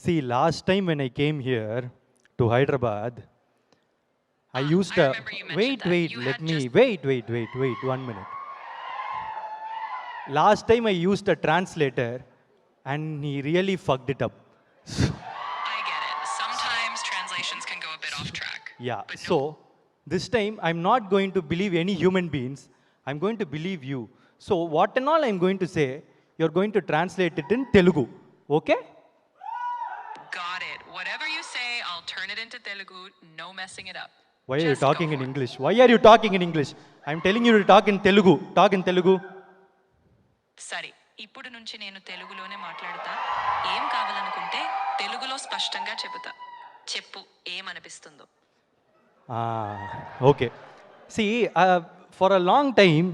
See, last time when I came here to Hyderabad, I used I a. remember you mentioned that. You Let had me. just. Wait, 1 minute. Last time I used a translator and he really fucked it up. I get it. Sometimes translations can go a bit off track. Yeah, But no. so this time I'm not going to believe any human beings. I'm going to believe you. So, what and all I'm going to say, you're going to translate it in Telugu. Okay? Got it. Whatever you say, I'll turn it into Telugu. No messing it up. Why are you Just go talking in for it. English? Why are you talking in English? I'm telling you to talk in Telugu. Talk in Telugu. సరే ఇప్పుడు నుంచి నేను తెలుగులోనే మాట్లాడతా. ఏం కావాలనుకుంటే తెలుగులో స్పష్టంగా చెబుతా. చెప్పు ఏమనిపిస్తుందో. Okay. See, for a long time,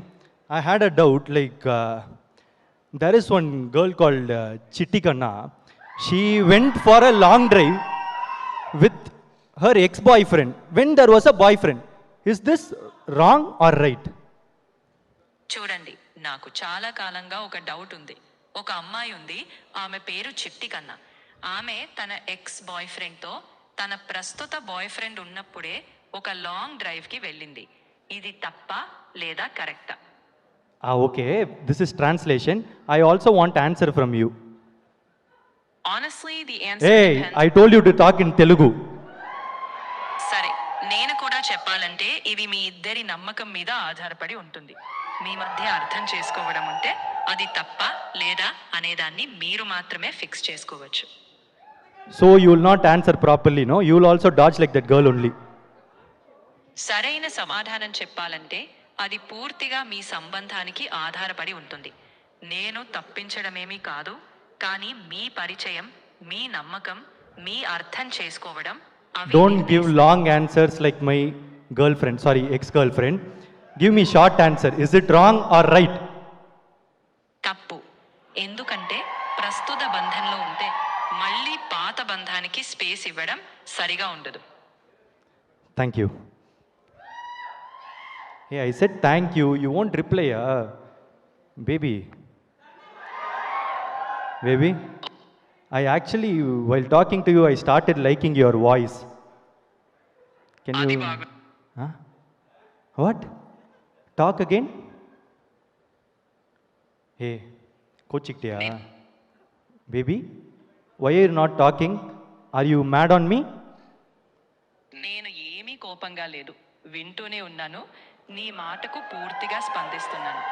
I had a doubt like, there is one girl called Chitti Kanna. She went for a long drive with her ex boyfriend when there was a boyfriend. Is this wrong or right? చూడండి నాకు చాలా కాలంగా ఒక doubt ఉంది. ఒక అమ్మాయి ఉంది, ఆమె పేరు చిట్టి కన్నా. ఆమె తన ఎక్స్ బాయ్ ఫ్రెండ్తో తన ప్రస్తుత బాయ్ ఫ్రెండ్ ఉన్నప్పుడే ఒక లాంగ్ డ్రైవ్కి వెళ్ళింది. ఇది తప్ప లేదా కరెక్టా? Okay, this is translation. I also want answer from you. Honestly, the answer Hey, depends. I told you to talk in Telugu. సరే నేను కూడా చెప్పాలంటే ఇది మీ ఇద్దరి నమ్మకం మీద ఆధారపడి ఉంటుంది. మీ మధ్య అర్థం చేసుకోవడం ఉంటే అది తప్ప లేదా అనేదాన్ని మీరు మాత్రమే ఫిక్స్ చేసుకోవచ్చు. So you will not answer properly, no? You will also dodge like that girl only. సరైన సమాధానం చెప్పాలంటే అది పూర్తిగా మీ సంబంధానికి ఆధారపడి ఉంటుంది. నేను తప్పించడమేమీ కాదు, కానీ మీ పరిచయం, మీ నమ్మకం, మీ అర్థం చేసుకోవడం అవి Don't give long answers like my girlfriend, sorry, ex-girlfriend. Give me short answer. Is it wrong or right? తప్పు. ఎందుకంటే ప్రస్తుత బంధంలో ఉంటే మళ్ళీ పాత బంధానికి స్పేస్ ఇవ్వడం సరిగా ఉండదు. Thank you. Hey, I said thank you. You won't reply, baby. Baby, I actually, while talking to you, I started liking your voice. Can అది you? బాగు Huh? What? Talk again? Hey, Kochiktiya. Baby, why are you not talking? Are you mad on me? నేను ఏమీ కోపంగా లేదు, వింటూనే ఉన్నాను. నీ మాటకు పూర్తిగా స్పందిస్తున్నాను.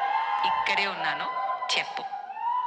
ఇక్కడే ఉన్నాను, చెప్పు.